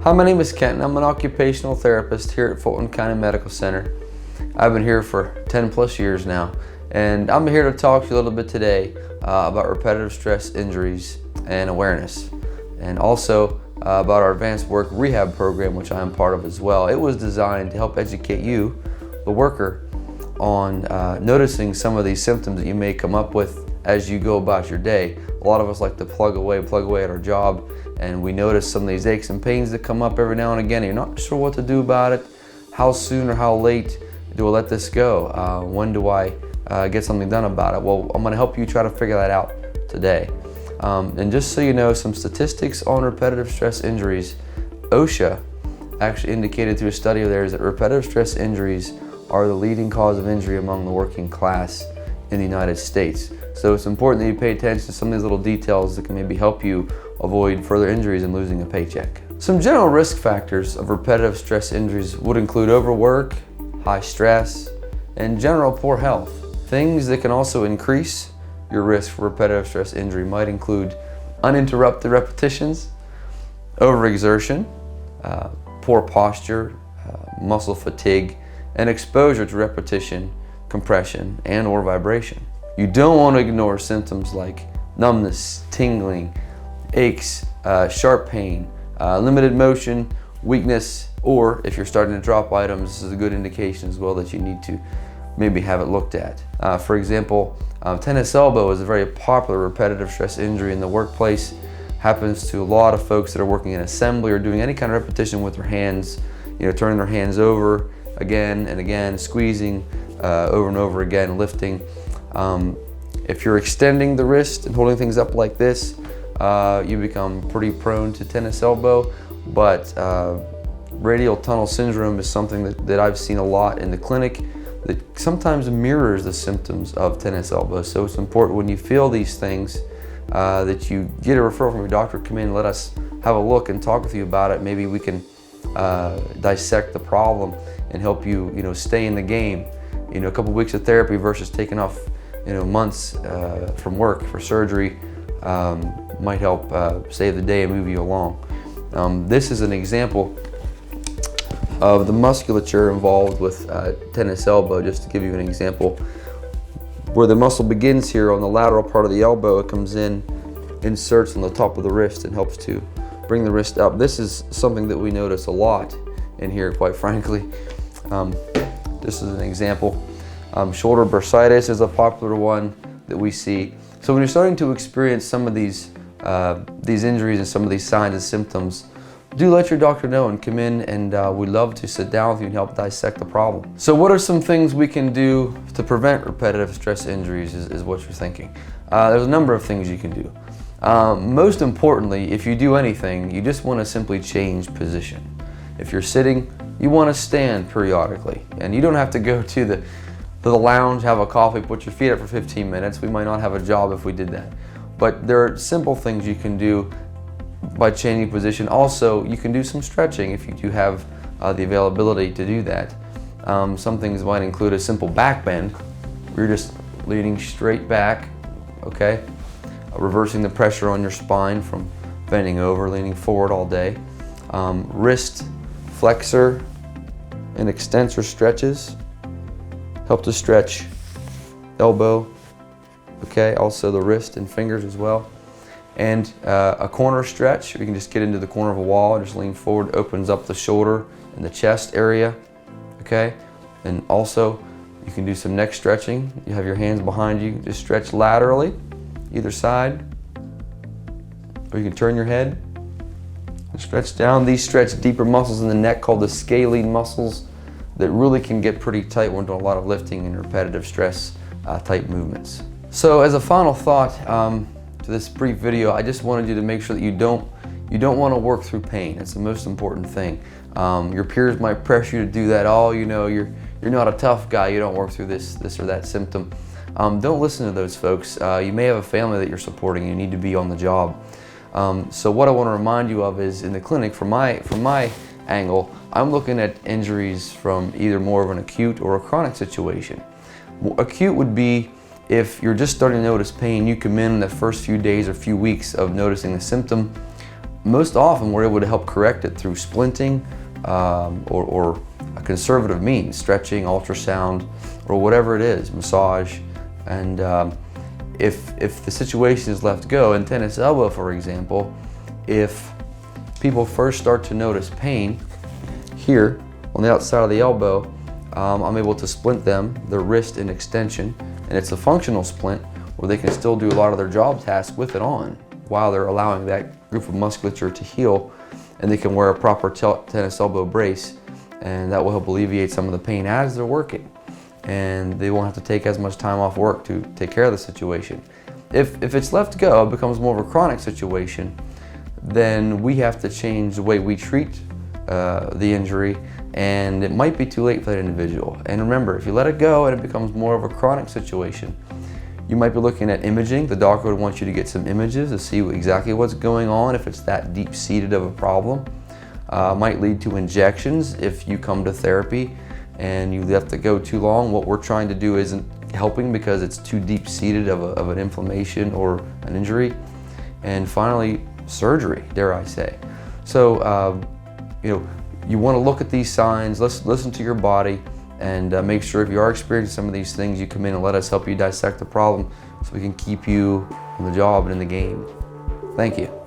Hi, my name is Kenton. I'm an occupational therapist here at Fulton County Medical Center. I've been here for 10 plus years now, and I'm here to talk to you a little bit today about repetitive stress injuries and awareness, and also about our advanced work rehab program, which I am part of as well. It was designed to help educate you, the worker, on noticing some of these symptoms that you may come up with as you go about your day. A lot of us like to plug away at our job, and we notice some of these aches and pains that come up every now and again. You're not sure what to do about it. How soon or how late do I let this go? When do I get something done about it? Well, I'm gonna help you try to figure that out today. And just so you know, some statistics on repetitive stress injuries. OSHA actually indicated through a study of theirs that repetitive stress injuries are the leading cause of injury among the working class in the United States. So it's important that you pay attention to some of these little details that can maybe help you avoid further injuries and losing a paycheck. Some general risk factors of repetitive stress injuries would include overwork, high stress, and general poor health. Things that can also increase your risk for repetitive stress injury might include uninterrupted repetitions, overexertion, poor posture, muscle fatigue, and exposure to repetition, compression, and or vibration. You don't want to ignore symptoms like numbness, tingling, aches, sharp pain, limited motion, weakness, or if you're starting to drop items, this is a good indication as well that you need to maybe have it looked at. For example, tennis elbow is a very popular repetitive stress injury in the workplace. Happens to a lot of folks that are working in assembly or doing any kind of repetition with their hands, turning their hands over again and again, squeezing over and over again, lifting. If you're extending the wrist and holding things up like this, you become pretty prone to tennis elbow, but radial tunnel syndrome is something that I've seen a lot in the clinic that sometimes mirrors the symptoms of tennis elbow. So it's important when you feel these things that you get a referral from your doctor, come in, let us have a look and talk with you about it. Maybe we can dissect the problem and help you, stay in the game. A couple weeks of therapy versus taking off, months from work for surgery might help save the day and move you along. This is an example of the musculature involved with tennis elbow, just to give you an example. Where the muscle begins here on the lateral part of the elbow, it comes in, inserts on the top of the wrist and helps to bring the wrist up. This is something that we notice a lot in here, quite frankly. This is an example. Shoulder bursitis is a popular one that we see. So when you're starting to experience some of these injuries and some of these signs and symptoms, do let your doctor know and come in, and we'd love to sit down with you and help dissect the problem. So what are some things we can do to prevent repetitive stress injuries is what you're thinking. There's a number of things you can do. Most importantly, if you do anything, you just want to simply change position. If you're sitting, you want to stand periodically, and you don't have to go to the lounge, have a coffee, put your feet up for 15 minutes. We might not have a job if we did that. But there are simple things you can do by changing position. Also, you can do some stretching if you do have the availability to do that. Some things might include a simple back bend. You're just leaning straight back, okay? Reversing the pressure on your spine from bending over, leaning forward all day. Wrist flexor and extensor stretches help to stretch elbow, okay? Also the wrist and fingers as well. And a corner stretch, you can just get into the corner of a wall and just lean forward, opens up the shoulder and the chest area, okay? And also, you can do some neck stretching. You have your hands behind you, just stretch laterally, either side. Or you can turn your head and stretch down. These stretch deeper muscles in the neck called the scalene muscles that really can get pretty tight when doing a lot of lifting and repetitive stress type movements. So as a final thought, to this brief video, I just wanted you to make sure that you don't want to work through pain. It's the most important thing. Your peers might pressure you to do that. Oh, you're not a tough guy. You don't work through this or that symptom. Don't listen to those folks. You may have a family that you're supporting. You need to be on the job. So what I want to remind you of is in the clinic, from my angle, I'm looking at injuries from either more of an acute or a chronic situation. Acute would be if you're just starting to notice pain, you come in the first few days or few weeks of noticing the symptom. most often we're able to help correct it through splinting or a conservative means, stretching, ultrasound, or whatever it is, massage. And if the situation is left go, in tennis elbow for example, if people first start to notice pain here on the outside of the elbow, I'm able to splint them, their wrist in extension, and it's a functional splint where they can still do a lot of their job tasks with it on while they're allowing that group of musculature to heal, and they can wear a proper tennis elbow brace, and that will help alleviate some of the pain as they're working, and they won't have to take as much time off work to take care of the situation. If it's left go, it becomes more of a chronic situation, then we have to change the way we treat the injury, and it might be too late for that individual. And remember, if you let it go and it becomes more of a chronic situation, you might be looking at imaging. The doctor would want you to get some images to see exactly what's going on if it's that deep-seated of a problem. Might lead to injections if you come to therapy and you have to go too long. What we're trying to do isn't helping because it's too deep-seated of an inflammation or an injury. And finally, surgery, dare I say. So, you want to look at these signs, listen to your body, and make sure if you are experiencing some of these things, you come in and let us help you dissect the problem so we can keep you on the job and in the game. Thank you.